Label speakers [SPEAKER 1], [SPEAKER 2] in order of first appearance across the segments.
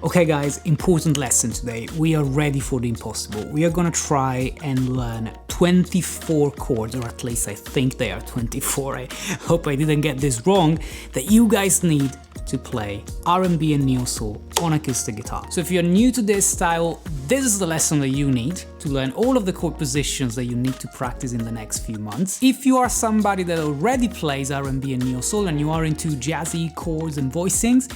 [SPEAKER 1] Okay guys, important lesson today. We are ready for the impossible. We are gonna try and learn 24 chords, or at least I think they are 24. I hope I didn't get this wrong, that you guys need to play R&B and Neo-Soul on acoustic guitar. So if you're new to this style, this is the lesson that you need to learn all of the chord positions that you need to practice in the next few months. If you are somebody that already plays R&B and Neo-Soul and you are into jazzy chords and voicings,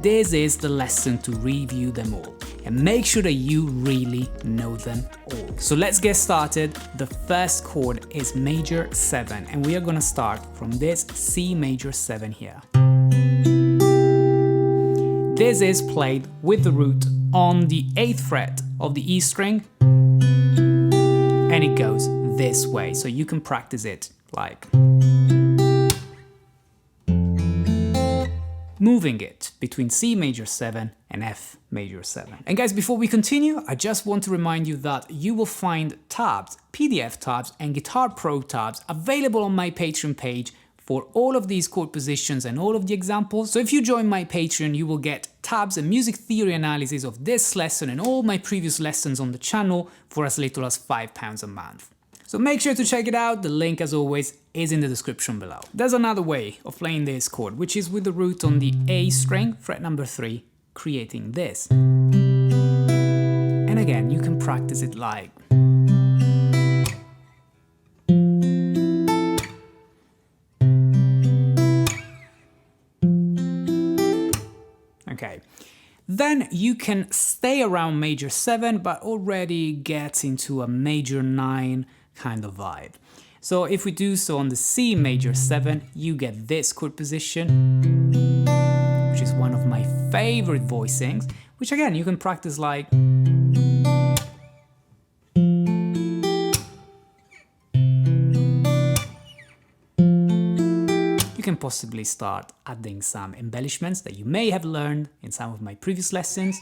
[SPEAKER 1] this is the lesson to review them all and make sure that you really know them all. So let's get started. The first chord is major 7, and we are gonna start from this C major 7 here. This is played with the root on the 8th fret of the E string, and it goes this way, so you can practice it like moving it between C major 7 and F major 7. And guys, before we continue, I just want to remind you that you will find tabs, PDF tabs and Guitar Pro tabs available on my Patreon page for all of these chord positions and all of the examples. So if you join my Patreon, you will get tabs and music theory analysis of this lesson and all my previous lessons on the channel for as little as £5 a month. So make sure to check it out. The link, as always, is in the description below. There's another way of playing this chord, which is with the root on the A string, fret number 3, creating this. And again, you can practice it like okay. Then you can stay around major 7, but already get into a major 9 kind of vibe. So if we do so on the C major 7, you get this chord position, which is one of my favorite voicings, which again, you can practice like you can possibly start adding some embellishments that you may have learned in some of my previous lessons.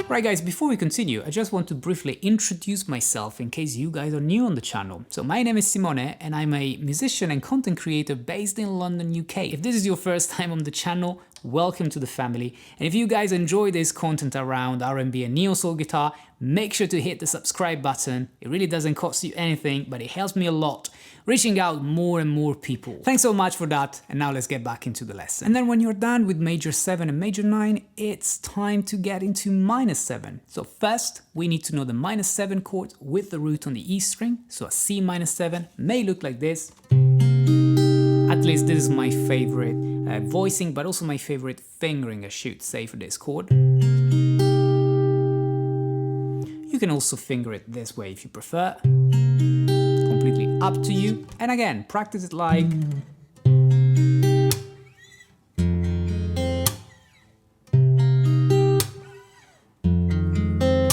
[SPEAKER 1] Right guys, before we continue, I just want to briefly introduce myself in case you guys are new on the channel. So my name is Simone and I'm a musician and content creator based in London, UK. If this is your first time on the channel, welcome to the family. And if you guys enjoy this content around R&B and Neo-Soul guitar, make sure to hit the subscribe button. It really doesn't cost you anything, but it helps me a lot, reaching out more and more people. Thanks so much for that, and now let's get back into the lesson. And then when you're done with major 7 and major 9, it's time to get into minus 7. So first, we need to know the minus 7 chord with the root on the E string. So a C minus 7 may look like this. At least this is my favorite voicing, but also my favorite fingering, I should say, for this chord. You can also finger it this way if you prefer. Completely up to you. And again, practice it like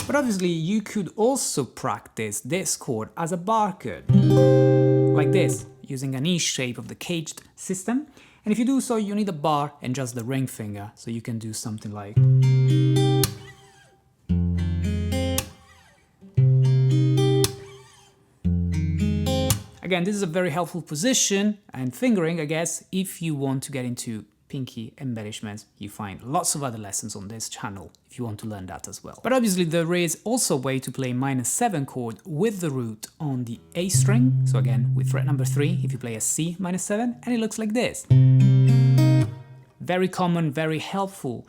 [SPEAKER 1] but obviously you could also practice this chord as a bar chord, like this, using an E shape of the caged system. And if you do so, you need a bar and just the ring finger, so you can do something like again, this is a very helpful position and fingering, I guess, if you want to get into pinky embellishments. You find lots of other lessons on this channel if you want to learn that as well. But obviously there is also a way to play minus 7 chord with the root on the A string. So again, with fret number 3, if you play a C minus 7, and it looks like this. Very common, very helpful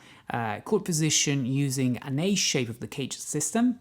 [SPEAKER 1] chord position using an A shape of the cage system.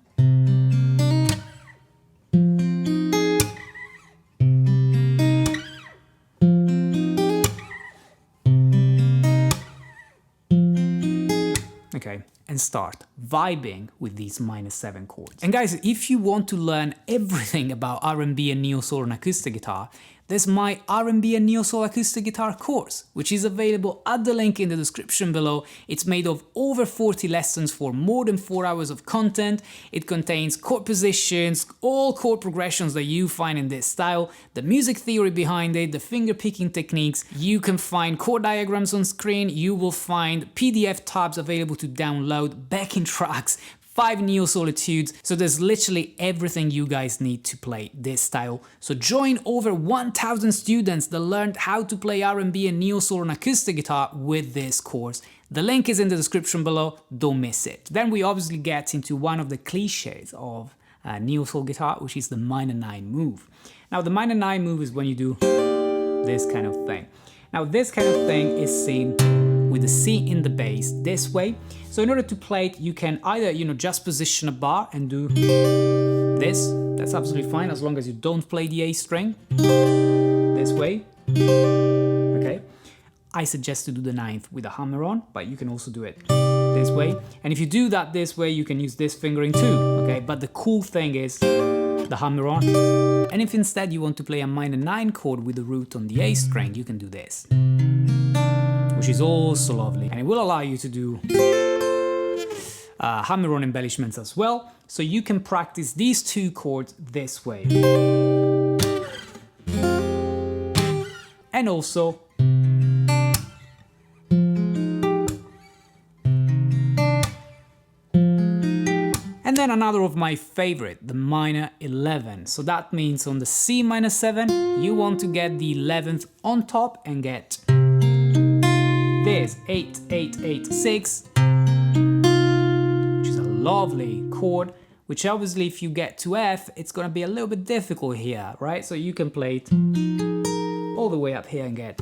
[SPEAKER 1] Okay, and start vibing with these minus 7 chords. And guys, if you want to learn everything about R&B and Neo-Soul on acoustic guitar, there's my R&B and Neo-Soul acoustic guitar course, which is available at the link in the description below. It's made of over 40 lessons for more than 4 hours of content. It contains chord positions, all chord progressions that you find in this style, the music theory behind it, the finger picking techniques. You can find chord diagrams on screen. You will find PDF tabs available to download, backing tracks, 5 Neo-Soul etudes, so there's literally everything you guys need to play this style. So join over 1,000 students that learned how to play R&B and Neo-Soul on acoustic guitar with this course. The link is in the description below, don't miss it. Then we obviously get into one of the cliches of Neo-Soul guitar, which is the minor 9 move. Now the minor 9 move is when you do this kind of thing. Now this kind of thing is seen with the C in the bass this way. So in order to play it, you can either, just position a bar and do this. That's absolutely fine as long as you don't play the A string this way. Okay. I suggest to do the 9th with a hammer on, but you can also do it this way. And if you do that this way, you can use this fingering too, okay? But the cool thing is the hammer on. And if instead you want to play a minor 9 chord with the root on the A string, you can do this, which is also lovely. And it will allow you to do hammer-on embellishments as well. So you can practice these 2 chords this way. And also and then another of my favorite, the minor 11. So that means on the C minor 7, you want to get the 11th on top and get this 8, 8, 8, 6, which is a lovely chord, which obviously if you get to F, it's gonna be a little bit difficult here, right? So you can play it all the way up here and get.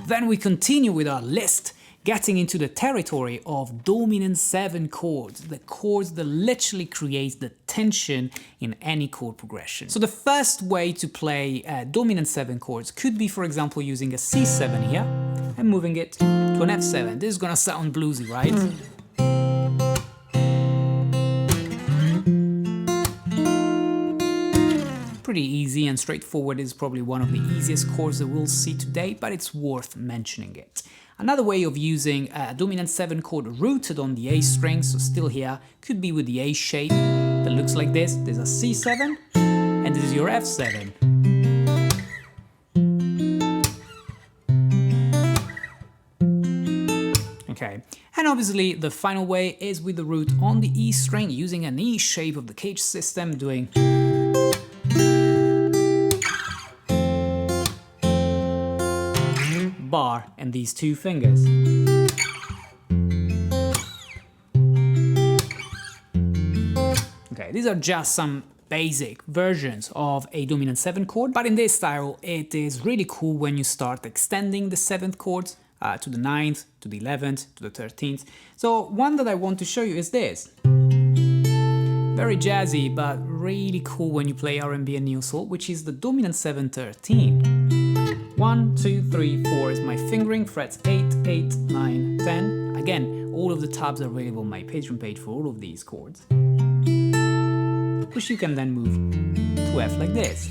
[SPEAKER 1] Then we continue with our list, getting into the territory of dominant 7 chords, the chords that literally create the tension in any chord progression. So the first way to play dominant 7 chords could be, for example, using a C7 here and moving it to an F7. This is gonna sound bluesy, right? Pretty easy and straightforward. Is probably one of the easiest chords that we'll see today, but it's worth mentioning it. Another way of using a dominant 7 chord rooted on the A string, so still here, could be with the A shape that looks like this. There's a C7 and this is your F7. Okay, and obviously the final way is with the root on the E string, using an E shape of the cage system, doing bar and these 2 fingers. Okay, these are just some basic versions of a dominant 7 chord, but in this style it is really cool when you start extending the 7th chords to the 9th, to the 11th, to the 13th. So one that I want to show you is this. Very jazzy, but really cool when you play R&B and Neo-Soul, which is the dominant 7/13. 1, 2, 3, 4 is my fingering, frets 8, 8, 9, 10. Again, all of the tabs are available on my Patreon page for all of these chords, which you can then move to F like this.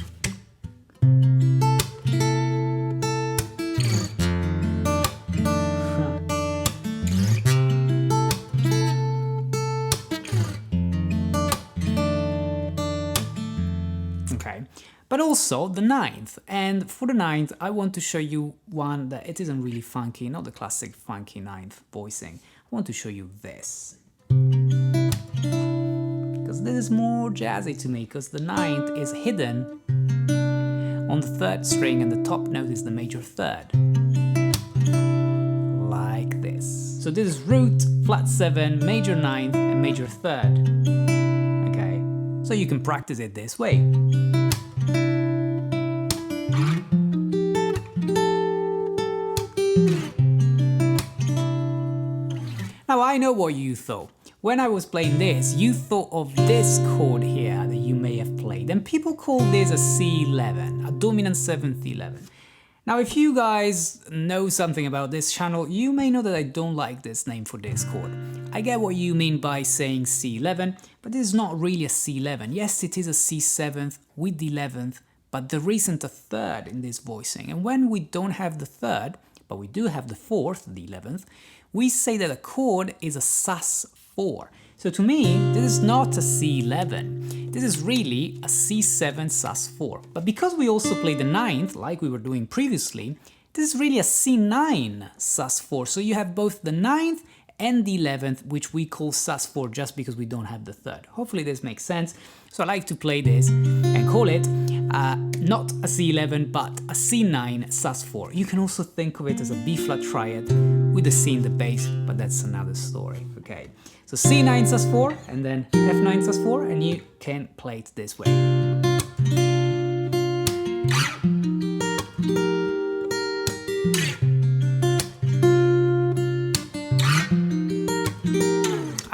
[SPEAKER 1] Okay. But also the 9th, and for the 9th I want to show you one that it isn't really funky, not the classic funky 9th voicing. I want to show you this, because this is more jazzy to me, because the 9th is hidden on the 3rd string and the top note is the major 3rd, like this. So this is root, flat 7, major 9th and major 3rd. Okay, so you can practice it this way. Now I know what you thought. When I was playing this, you thought of this chord here that you may have played, and people call this a C11, a dominant 7th 11. Now if you guys know something about this channel, you may know that I don't like this name for this chord. I get what you mean by saying C11, but this is not really a C11. Yes, it is a C7th with the 11th, but there isn't a 3rd in this voicing, and when we don't have the 3rd, but we do have the 4th, the 11th, we say that a chord is a sus4. So to me, this is not a C11. this is really a C7 sus4. But because we also play the 9th, like we were doing previously, this is really a C9 sus4. So you have both the 9th and the 11th, which we call sus4 just because we don't have the 3rd. Hopefully this makes sense. So I like to play this and call it not a C11, but a C9 sus4. You can also think of it as a B-flat triad with a C in the bass, but that's another story, okay? So C9 sus4 and then F9 sus4, and you can play it this way.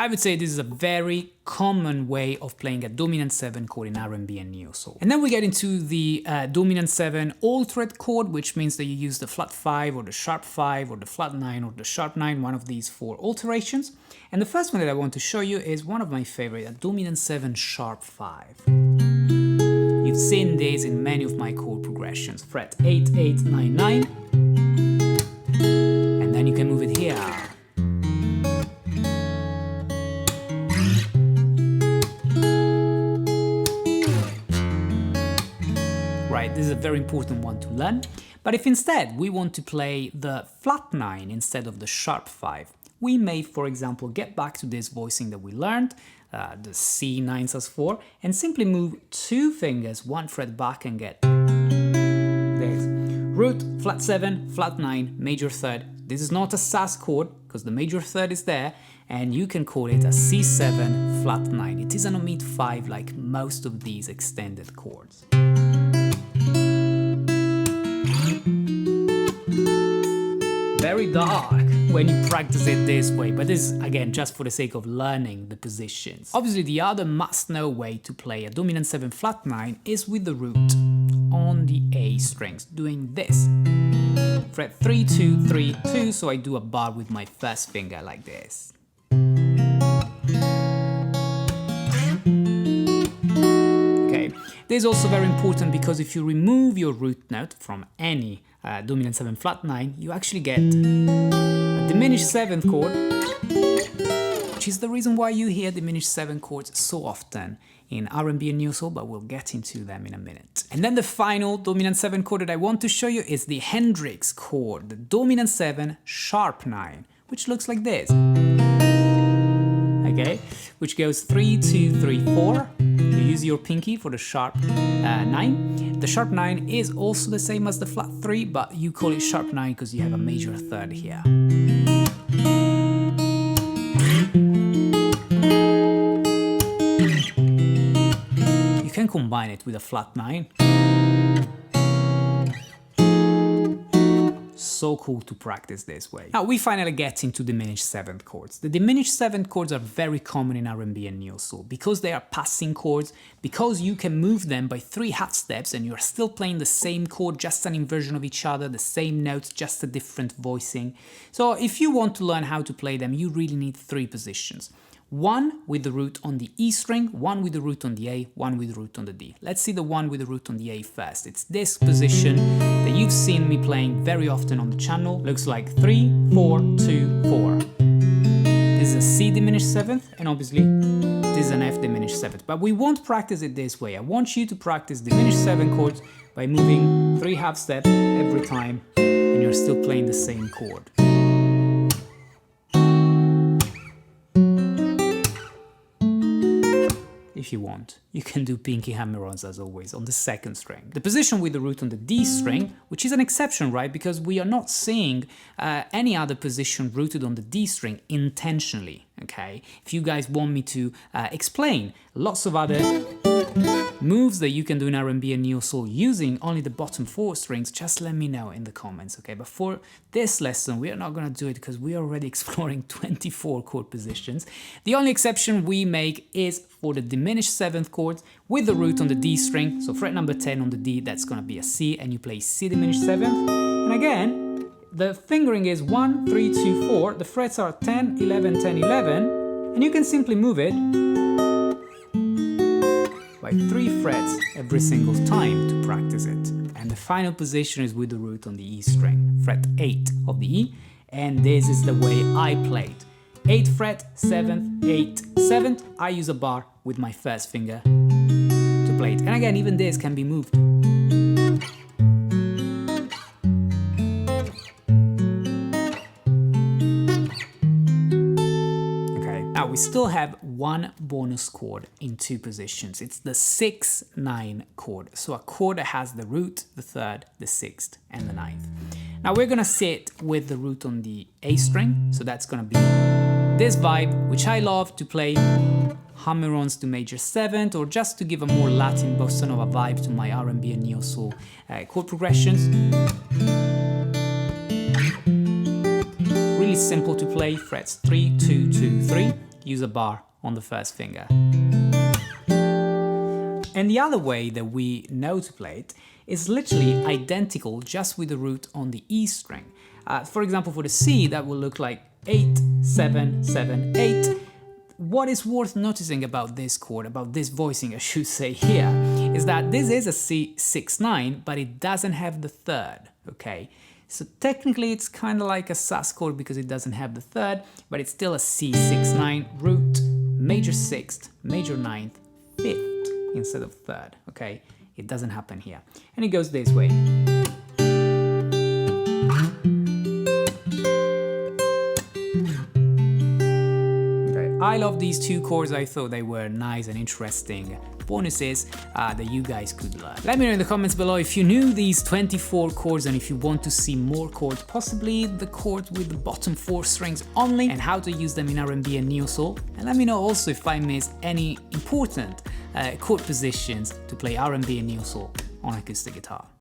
[SPEAKER 1] I would say this is a very common way of playing a dominant 7 chord in R&B and Neo-Soul. And then we get into the dominant 7 all-thread chord, which means that you use the flat 5 or the sharp 5 or the flat 9 or the sharp 9, one of these 4 alterations. And the first one that I want to show you is one of my favorite, a dominant 7 sharp 5. You've seen this in many of my chord progressions, fret 8, 8, 9, 9, and then you can move it here. Right, this is a very important one to learn. But if instead we want to play the flat 9 instead of the sharp 5, we may, for example, get back to this voicing that we learned, the C9 sus4, and simply move 2 fingers, 1 fret back and get this. Root, flat 7, flat 9, major 3rd. This is not a sus chord because the major 3rd is there, and you can call it a C7 flat 9. It isn't a mid 5 like most of these extended chords. Very dark when you practice it this way, but this is again just for the sake of learning the positions. Obviously the other must-know way to play a dominant 7 flat 9 is with the root on the A strings, doing this. Fret 3, 2, 3, 2, so I do a bar with my first finger like this. Okay, this is also very important because if you remove your root note from any dominant 7 flat 9, you actually get a diminished 7th chord, which is the reason why you hear diminished 7 chords so often in R&B and Neo-Soul, but we'll get into them in a minute. And then the final dominant 7 chord that I want to show you is the Hendrix chord, the dominant 7 sharp 9, which looks like this. Okay, which goes 3, 2, 3, 4. You use your pinky for the sharp 9. The sharp 9 is also the same as the flat 3, but you call it sharp 9 because you have a major 3rd here. You can combine it with a flat 9. So cool to practice this way. Now we finally get into diminished 7th chords. The diminished 7th chords are very common in R&B and Neo-Soul because they are passing chords, because you can move them by 3 half steps and you're still playing the same chord, just an inversion of each other, the same notes, just a different voicing. So if you want to learn how to play them, you really need 3 positions. 1 with the root on the E string, 1 with the root on the A, 1 with the root on the D. Let's see the 1 with the root on the A first. It's this position that you've seen me playing very often on the channel. Looks like 3, 4, 2, 4. This is a C diminished 7th, and obviously this is an F diminished 7th. But we won't practice it this way. I want you to practice diminished 7 chords by moving 3 half steps every time, and you're still playing the same chord. If you want, you can do pinky hammer-ons as always on the 2nd string. The position with the root on the D string, which is an exception, right? Because we are not seeing any other position rooted on the D string intentionally, okay? If you guys want me to explain lots of other moves that you can do in R&B and Neo-Soul using only the bottom 4 strings, just let me know in the comments, okay? But for this lesson, we are not gonna do it because we are already exploring 24 chord positions. The only exception we make is for the diminished 7th chords with the root on the D string. So fret number 10 on the D, that's gonna be a C, and you play C diminished 7th. And again, the fingering is 1, 3, 2, 4. The frets are 10, 11, 10, 11. And you can simply move it by 3 frets every single time to practice it. And the final position is with the root on the E string, fret 8 of the E, and this is the way I played. 8th fret, 7th, 8th, 7th, I use a bar with my first finger play it. And again, even this can be moved. Now we still have one bonus chord in two positions. It's the 6-9 chord. So a chord that has the root, the third, the sixth, and the ninth. Now we're gonna sit with the root on the A string. So that's gonna be this vibe, which I love to play hammer-ons to major seventh, or just to give a more Latin bossa nova vibe to my R&B and Neo-Soul chord progressions. Really simple to play, frets 3, 2, 2, 3. Use a bar on the first finger. And the other way that we know to play it is literally identical, just with the root on the E string. For example, for the C, that will look like 8, 7, 7, 8. What is worth noticing about this chord, about this voicing I should say here, is that this is a C6-9, but it doesn't have the third, okay? So technically it's kind of like a sus chord because it doesn't have the third, but it's still a C6-9 root, major sixth, major ninth, fifth instead of third, okay? It doesn't happen here. And it goes this way. Okay, I love these two chords. I thought they were nice and interesting bonuses that you guys could learn. Let me know in the comments below if you knew these 24 chords and if you want to see more chords, possibly the chords with the bottom 4 strings only, and how to use them in R&B and Neo-Soul. And let me know also if I missed any important chord positions to play R&B and Neo-Soul on acoustic guitar.